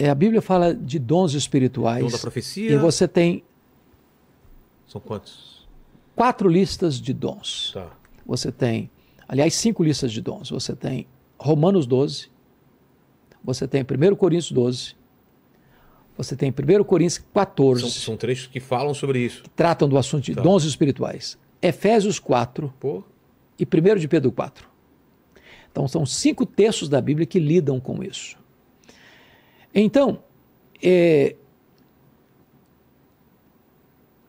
A Bíblia fala de dons espirituais. Dom da profecia. E você tem São quantos? 4 listas de dons. Tá. Você tem, aliás, 5 listas de dons. Você tem Romanos 12, você tem 1 Coríntios 12, você tem 1 Coríntios 14, São trechos que falam sobre isso. que tratam do assunto de dons espirituais. Efésios 4 Pô. e 1 de Pedro 4. Então, são 5 textos da Bíblia que lidam com isso. Então,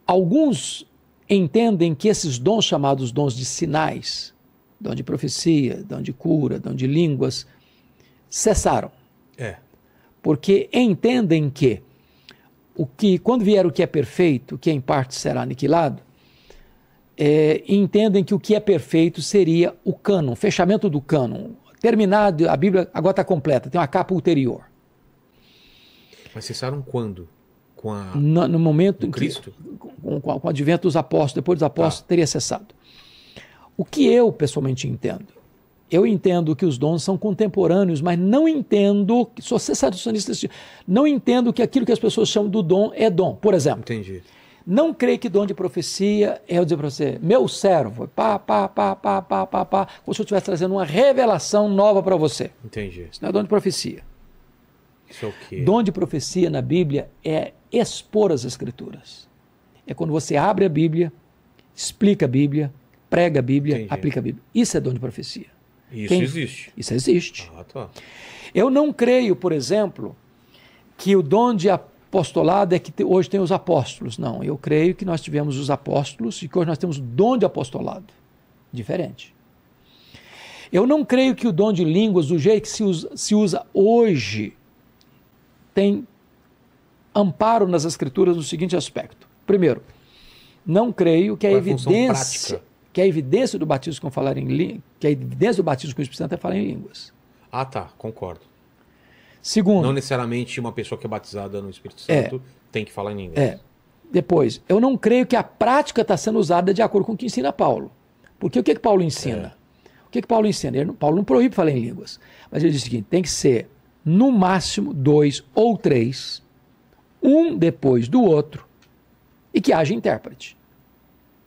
alguns entendem que esses dons chamados dons de sinais, dom de profecia, dom de cura, dom de línguas, cessaram. Porque entendem que quando vier o que é perfeito, o que em parte será aniquilado, entendem que o que é perfeito seria o cânon, fechamento do cânon. Terminado, a Bíblia agora está completa, tem uma capa ulterior. Mas cessaram quando? No momento em Cristo? Com o advento dos apóstolos, depois dos apóstolos, teria cessado. O que eu pessoalmente entendo? Eu entendo que os dons são contemporâneos, mas não entendo, sou cessacionista, não entendo que aquilo que as pessoas chamam do dom é dom. Por exemplo, Entendi. Não creio que dom de profecia é eu dizer para você, meu servo, como se eu estivesse trazendo uma revelação nova para você. Entendi. Isso não é dom de profecia. Isso é o quê? Dom de profecia na Bíblia é expor as Escrituras. É quando você abre a Bíblia, explica a Bíblia, prega a Bíblia, Entendi. aplica a Bíblia. Isso é dom de profecia. Isso existe. Isso existe. Ah, tá. Eu não creio, por exemplo, que o dom de apostolado é que hoje tem os apóstolos. Não, eu creio que nós tivemos os apóstolos e que hoje nós temos dom de apostolado. Diferente. Eu não creio que o dom de línguas, do jeito que se usa hoje, tem amparo nas Escrituras no seguinte aspecto. Primeiro, não creio que a evidência do batismo com falar em línguas, que a evidência do batismo com o Espírito Santo é falar em línguas. Ah, tá, concordo. Segundo, não necessariamente uma pessoa que é batizada no Espírito Santo tem que falar em línguas. Depois, eu não creio que a prática está sendo usada de acordo com o que ensina Paulo. Porque o que Paulo ensina? O que Paulo ensina? Paulo não proíbe falar em línguas. Mas ele diz o seguinte, tem que ser no máximo 2 ou 3, um depois do outro, e que haja intérprete.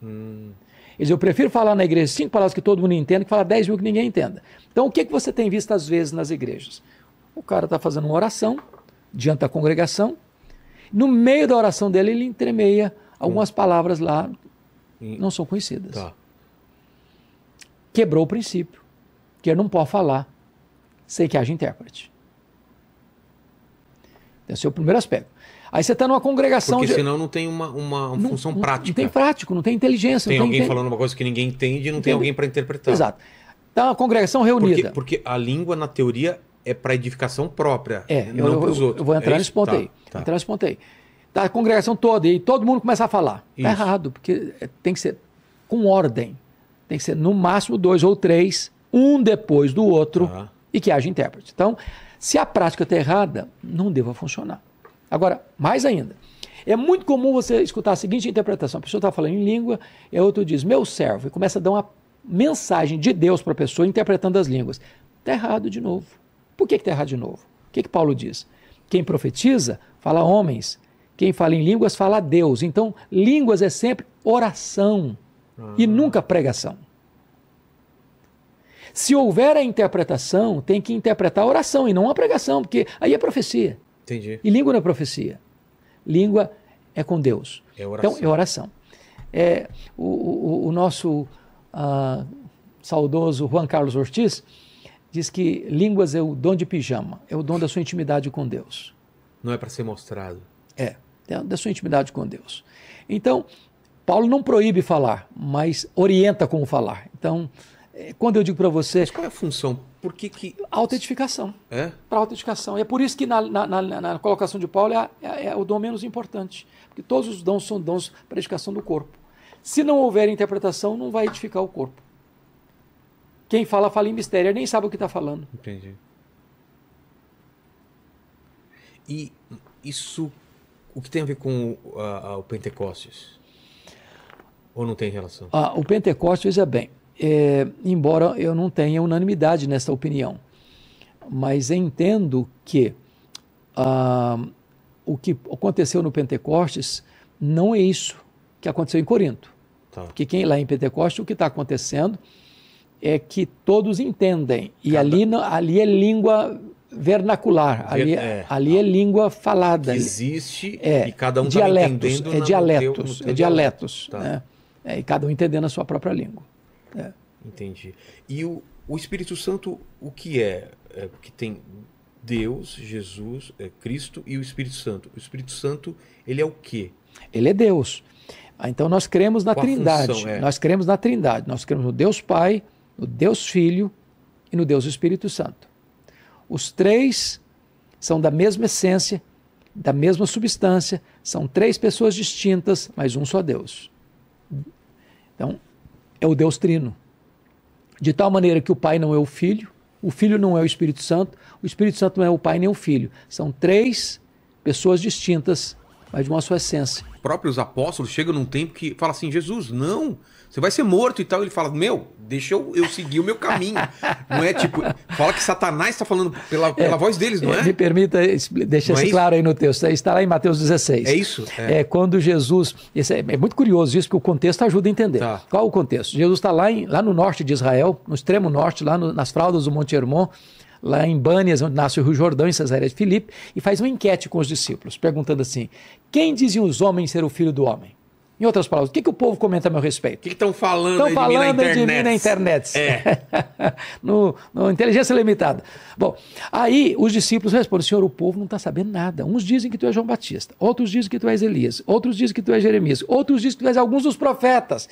Ele diz, eu prefiro falar na igreja 5 palavras que todo mundo entenda que falar 10 mil que ninguém entenda. Então, o que você tem visto às vezes nas igrejas? O cara está fazendo uma oração diante da congregação, no meio da oração dele ele entremeia algumas palavras lá, não são conhecidas. Tá. Quebrou o princípio, que ele não pode falar sem que haja intérprete. Esse é o primeiro aspecto. Aí você está numa congregação... Porque senão não tem uma função prática. Não tem prático, não tem inteligência. Tem alguém falando uma coisa que ninguém entende e não tem alguém para interpretar. Exato. Está uma congregação reunida. Porque a língua, na teoria, é para edificação própria, não para os outros. Eu vou entrar nesse ponto aí. Entrar nesse ponto aí. Tá a congregação toda e todo mundo começa a falar. Está errado, porque tem que ser com ordem. Tem que ser no máximo 2 ou 3, um depois do outro, e que haja intérprete. Então, se a prática está errada, não deva funcionar. Agora, mais ainda, é muito comum você escutar a seguinte interpretação. A pessoa está falando em língua, e a outra diz, meu servo, e começa a dar uma mensagem de Deus para a pessoa interpretando as línguas. Está errado de novo. Por que está errado de novo? O que Paulo diz? Quem profetiza, fala a homens. Quem fala em línguas, fala a Deus. Então, línguas é sempre oração e nunca pregação. Se houver a interpretação, tem que interpretar a oração e não a pregação, porque aí é profecia. Entendi. E língua não é profecia. Língua é com Deus. É oração. Então, é oração. O nosso saudoso Juan Carlos Ortiz diz que línguas é o dom de pijama, é o dom da sua intimidade com Deus. Não é para ser mostrado. É da sua intimidade com Deus. Então, Paulo não proíbe falar, mas orienta como falar. Então, quando eu digo para você... Mas qual é a função? Por que... Autoedificação. Para autoedificação. É por isso que na colocação de Paulo é o dom menos importante. Porque todos os dons são dons para edificação do corpo. Se não houver interpretação, não vai edificar o corpo. Quem fala em mistério, ele nem sabe o que está falando. Entendi. E isso, o que tem a ver com o Pentecostes? Ou não tem relação? O Pentecostes, veja bem, embora eu não tenha unanimidade nessa opinião, mas entendo que o que aconteceu no Pentecostes não é isso que aconteceu em Corinto. Tá. Porque lá em Pentecostes o que está acontecendo é que todos entendem. E ali é língua vernacular, ali é língua falada. Que existe e cada um está entendendo. Dialetos. Tá. Né? E cada um entendendo a sua própria língua. Entendi. E o Espírito Santo, o que é? Porque tem Deus, Jesus, Cristo e o Espírito Santo. O Espírito Santo, ele é o quê? Ele é Deus. Então nós cremos na Trindade. Função, Nós cremos na Trindade. Nós cremos no Deus Pai, no Deus Filho e no Deus Espírito Santo. Os três são da mesma essência, da mesma substância, são três pessoas distintas, mas um só Deus. Então, é o Deus Trino. De tal maneira que o Pai não é o Filho não é o Espírito Santo não é o Pai nem o Filho. São três pessoas distintas, mas de uma só essência. Próprios apóstolos chegam num tempo que fala assim, Jesus, não, você vai ser morto e tal. Ele fala, deixa eu seguir o meu caminho. Não é tipo, fala que Satanás está falando pela voz deles, não é? Me permita deixar isso claro aí no texto. Está lá em Mateus 16. É isso? Quando Jesus... É muito curioso isso, porque o contexto ajuda a entender. Tá. Qual o contexto? Jesus está lá no norte de Israel, no extremo norte, lá nas fraldas do Monte Hermon, lá em Bânias, onde nasce o Rio Jordão, em Cesareia de Filipe, e faz uma enquete com os discípulos, perguntando assim, quem diziam os homens ser o filho do homem? Em outras palavras, o que o povo comenta a meu respeito? O que estão falando de mim na internet? No Inteligência Limitada. Bom, aí os discípulos respondem, Senhor, o povo não está sabendo nada. Uns dizem que tu és João Batista, outros dizem que tu és Elias, outros dizem que tu és Jeremias, outros dizem que tu és alguns dos profetas.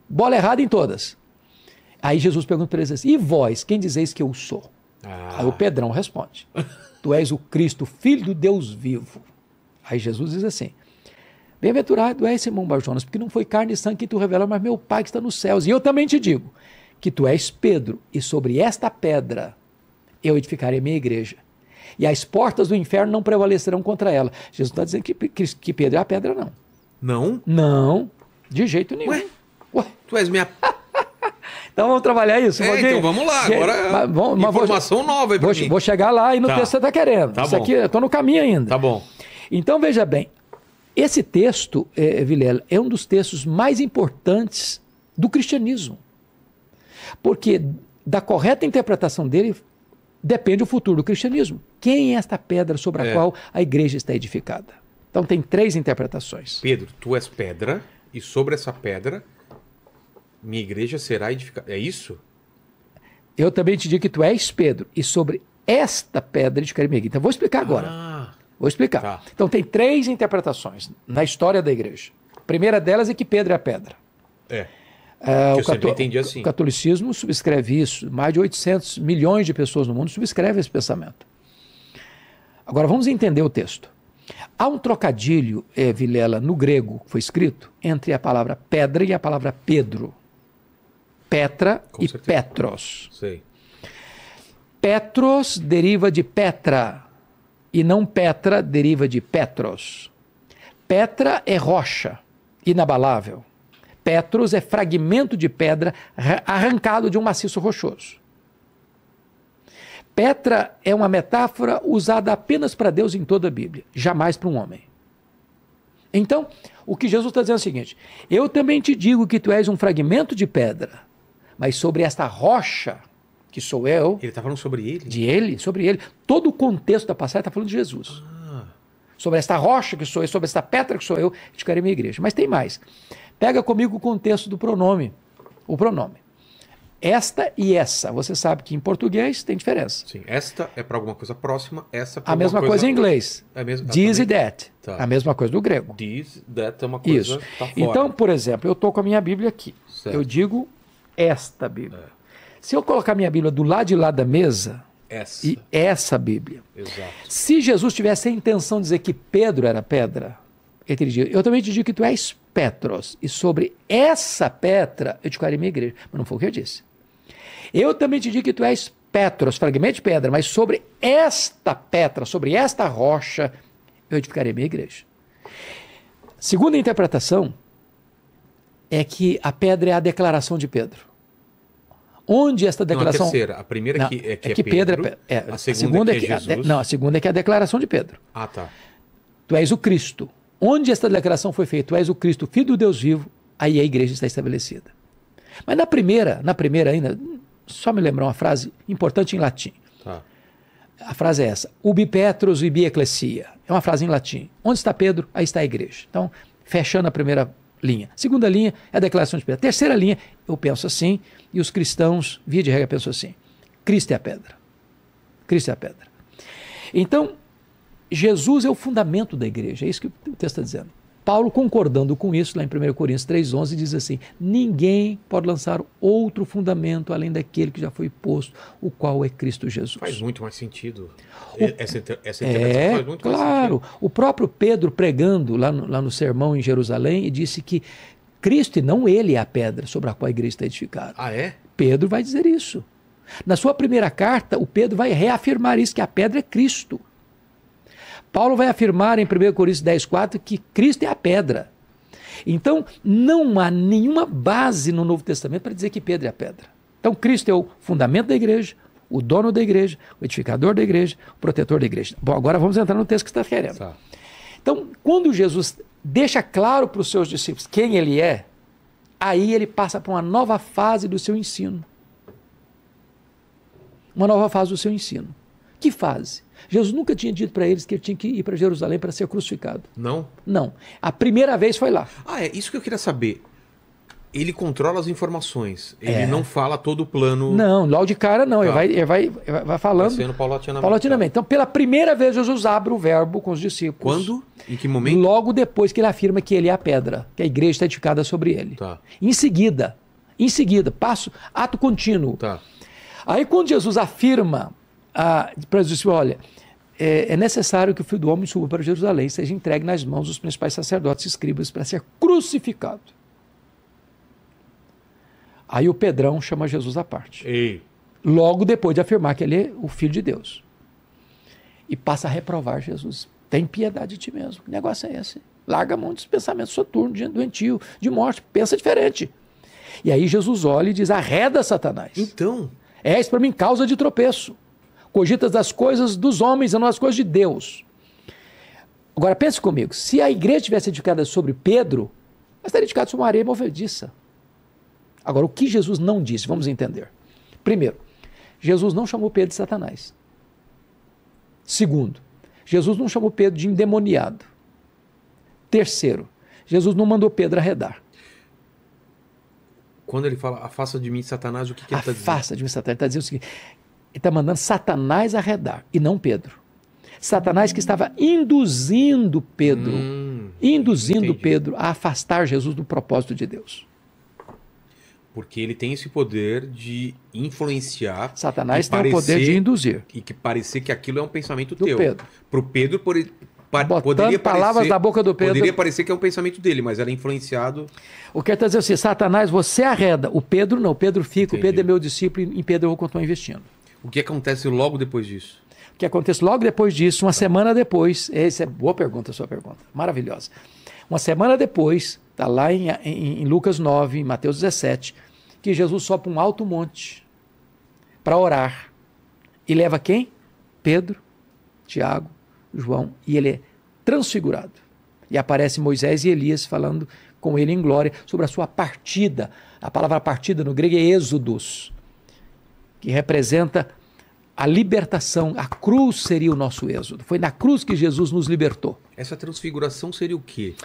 Bola errada em todas. Aí Jesus pergunta para eles assim, e vós, quem dizeis que eu sou? Aí o Pedrão responde, tu és o Cristo, filho do Deus vivo. Aí Jesus diz assim, bem-aventurado és Simão Bar-Jonas, porque não foi carne e sangue que tu revelou, mas meu Pai que está nos céus. E eu também te digo, que tu és Pedro, e sobre esta pedra eu edificarei a minha igreja. E as portas do inferno não prevalecerão contra ela. Jesus não está dizendo que Pedro é a pedra, não. Não? Não, de jeito nenhum. Ué? Tu és minha... Então vamos trabalhar isso? Então vamos lá, agora informação nova aí pra mim. Vou chegar lá e no texto que você está querendo. Tá isso bom. aqui, eu estou no caminho ainda. Tá bom. Então veja bem, esse texto, Vilela, é um dos textos mais importantes do cristianismo. Porque da correta interpretação dele depende o futuro do cristianismo. Quem é esta pedra sobre a qual a igreja está edificada? Então tem três interpretações. Pedro, tu és pedra e sobre essa pedra minha igreja será edificada. É isso? Eu também te digo que tu és Pedro e sobre esta pedra edificarei minha igreja. Então vou explicar agora. Vou explicar. Tá. Então tem três interpretações na história da igreja. A primeira delas é que Pedro é a pedra. Eu sempre entendi assim. O catolicismo subscreve isso. Mais de 800 milhões de pessoas no mundo subscrevem esse pensamento. Agora vamos entender o texto. Há um trocadilho, Vilela, no grego, que foi escrito, entre a palavra pedra e a palavra Pedro. Petra Com e certeza. Petros. Sei. Petros deriva de Petra e não Petra deriva de Petros. Petra é rocha, inabalável. Petros é fragmento de pedra arrancado de um maciço rochoso. Petra é uma metáfora usada apenas para Deus em toda a Bíblia, jamais para um homem. Então, o que Jesus está dizendo é o seguinte, eu também te digo que tu és um fragmento de pedra, mas sobre esta rocha, que sou eu... Ele está falando sobre ele? De ele, sobre ele. Todo o contexto da passagem está falando de Jesus. Sobre esta rocha que sou eu, sobre esta pedra que sou eu, edificarei minha igreja. Mas tem mais. Pega comigo o contexto do pronome. O pronome. Esta e essa. Você sabe que em português tem diferença. Sim, esta é para alguma coisa próxima, essa para a mesma coisa em inglês. This e that. Tá. A mesma coisa do grego. This, that é uma coisa. Isso. Tá fora. Então, por exemplo, eu estou com a minha Bíblia aqui. Certo. Eu digo esta Bíblia. Se eu colocar minha Bíblia do lado de lá da mesa, e essa Bíblia. Exato. Se Jesus tivesse a intenção de dizer que Pedro era pedra, ele teria dito, eu também te digo que tu és Petros, e sobre essa pedra eu edificarei minha igreja. Mas não foi o que eu disse. Eu também te digo que tu és Petros, fragmento de pedra, mas sobre esta pedra, sobre esta rocha, eu edificarei minha igreja. Segunda interpretação é que a pedra é a declaração de Pedro. Onde esta declaração... Não, a terceira. A primeira não, que é que Pedro. A segunda é Jesus. Não, a segunda é que é a declaração de Pedro. Ah, tá. Tu és o Cristo. Onde esta declaração foi feita? Tu és o Cristo, Filho do Deus vivo, aí a igreja está estabelecida. Mas na primeira ainda, só me lembrar uma frase importante em latim. Tá. A frase é essa: Ubi Petrus ibi ecclesia. É uma frase em latim. Onde está Pedro, aí está a igreja. Então, fechando a primeira linha. Segunda linha é a declaração de Pedro. A terceira linha, eu penso assim, e os cristãos, via de regra, pensam assim: Cristo é a pedra. Cristo é a pedra. Então, Jesus é o fundamento da igreja, é isso que o texto está dizendo. Paulo, concordando com isso, lá em 1 Coríntios 3,11, diz assim: ninguém pode lançar outro fundamento além daquele que já foi posto, o qual é Cristo Jesus. Faz muito mais sentido. Essa interpretação faz muito mais sentido. O próprio Pedro, pregando lá no sermão em Jerusalém, disse que Cristo e não ele é a pedra sobre a qual a igreja está edificada. Ah, é? Pedro vai dizer isso. Na sua primeira carta, o Pedro vai reafirmar isso, que a pedra é Cristo. Paulo vai afirmar em 1 Coríntios 10,4 que Cristo é a pedra. Então, não há nenhuma base no Novo Testamento para dizer que Pedro é a pedra. Então, Cristo é o fundamento da igreja, o dono da igreja, o edificador da igreja, o protetor da igreja. Bom, agora vamos entrar no texto que você está querendo. Tá. Então, quando Jesus deixa claro para os seus discípulos quem ele é, aí ele passa para uma nova fase do seu ensino. Uma nova fase do seu ensino. Que fase? Jesus nunca tinha dito para eles que ele tinha que ir para Jerusalém para ser crucificado. Não? Não. A primeira vez foi lá. Ah, é isso que eu queria saber. Ele controla as informações. Ele não fala todo o plano. Não, logo de cara não. Tá. Ele vai falando. Vai sendo paulatinamente. Paulatinamente. Então, pela primeira vez, Jesus abre o verbo com os discípulos. Quando? Em que momento? Logo depois que ele afirma que ele é a pedra, que a igreja está edificada sobre ele. Tá. Em seguida, ato contínuo. Tá. Aí quando Jesus afirma para os discípulos: olha, é necessário que o Filho do Homem suba para Jerusalém e seja entregue nas mãos dos principais sacerdotes e escribas para ser crucificado. Aí o Pedrão chama Jesus à parte. Ei. Logo depois de afirmar que ele é o Filho de Deus. E passa a reprovar Jesus. Tem piedade de ti mesmo. Que negócio é esse? Larga a mão dos pensamentos soturnos, doentio, de morte. Pensa diferente. E aí Jesus olha e diz: arreda, Satanás. Então. És para mim causa de tropeço. Cogitas das coisas dos homens e não das coisas de Deus. Agora pense comigo. Se a igreja tivesse edificada sobre Pedro, ela estaria edificada sobre uma areia movediça. Agora, o que Jesus não disse? Vamos entender. Primeiro, Jesus não chamou Pedro de Satanás. Segundo, Jesus não chamou Pedro de endemoniado. Terceiro, Jesus não mandou Pedro arredar. Quando ele fala, afasta de mim, Satanás, o que ele está dizendo? Afasta de mim, Satanás. Ele está dizendo o seguinte: ele está mandando Satanás arredar, e não Pedro. Satanás que estava induzindo Pedro, Pedro a afastar Jesus do propósito de Deus. Porque ele tem esse poder de influenciar. Satanás tem o poder de induzir. E que parecer que aquilo é um pensamento do teu. Pedro. Para o Pedro, poderia palavras da boca do Pedro. Poderia parecer que é um pensamento dele, mas era influenciado. O que ele está dizendo assim: Satanás, você arreda. O Pedro não. O Pedro fica. Entendi. O Pedro é meu discípulo e em Pedro eu vou continuar investindo. O que acontece logo depois disso? O que acontece logo depois disso, uma semana depois. Essa é boa pergunta, a sua pergunta. Maravilhosa. Uma semana depois, está lá em Lucas 9, em Mateus 17, que Jesus sobe para um alto monte para orar. E leva quem? Pedro, Tiago, João. E ele é transfigurado. E aparece Moisés e Elias falando com ele em glória sobre a sua partida. A palavra partida no grego é êxodos, que representa a libertação. A cruz seria o nosso êxodo. Foi na cruz que Jesus nos libertou. Essa transfiguração seria o quê?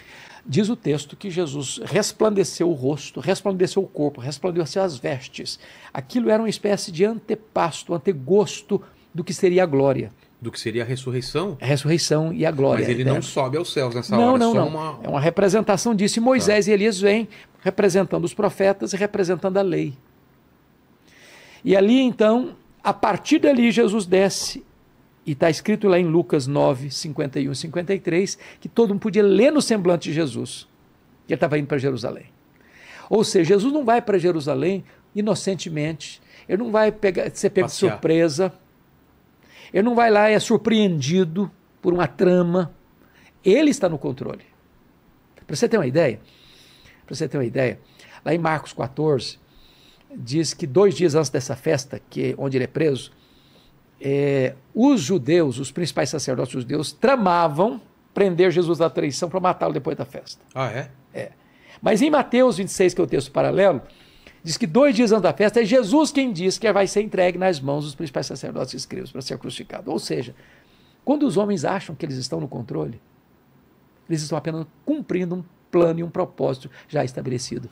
Diz o texto que Jesus resplandeceu o rosto, resplandeceu o corpo, resplandeceu as vestes. Aquilo era uma espécie de antepasto, antegosto do que seria a glória. Do que seria a ressurreição? A ressurreição e a glória. Mas ele não sobe aos céus nessa hora. Não. É uma representação disso. E Moisés e Elias vêm representando os profetas e representando a lei. E ali, então, a partir dali, Jesus desce. E está escrito lá em Lucas 9, 51 e 53, que todo mundo podia ler no semblante de Jesus. Ele estava indo para Jerusalém. Ou seja, Jesus não vai para Jerusalém inocentemente. Ele não vai ser pego de surpresa. Ele não vai lá e é surpreendido por uma trama. Ele está no controle. Para você ter uma ideia, lá em Marcos 14, diz que 2 dias antes dessa festa, onde ele é preso, os judeus, os principais sacerdotes judeus, tramavam prender Jesus da traição para matá-lo depois da festa. Ah, é? É. Mas em Mateus 26, que é o texto paralelo, diz que 2 dias antes da festa é Jesus quem diz que vai ser entregue nas mãos dos principais sacerdotes e escribas para ser crucificado. Ou seja, quando os homens acham que eles estão no controle, eles estão apenas cumprindo um plano e um propósito já estabelecido.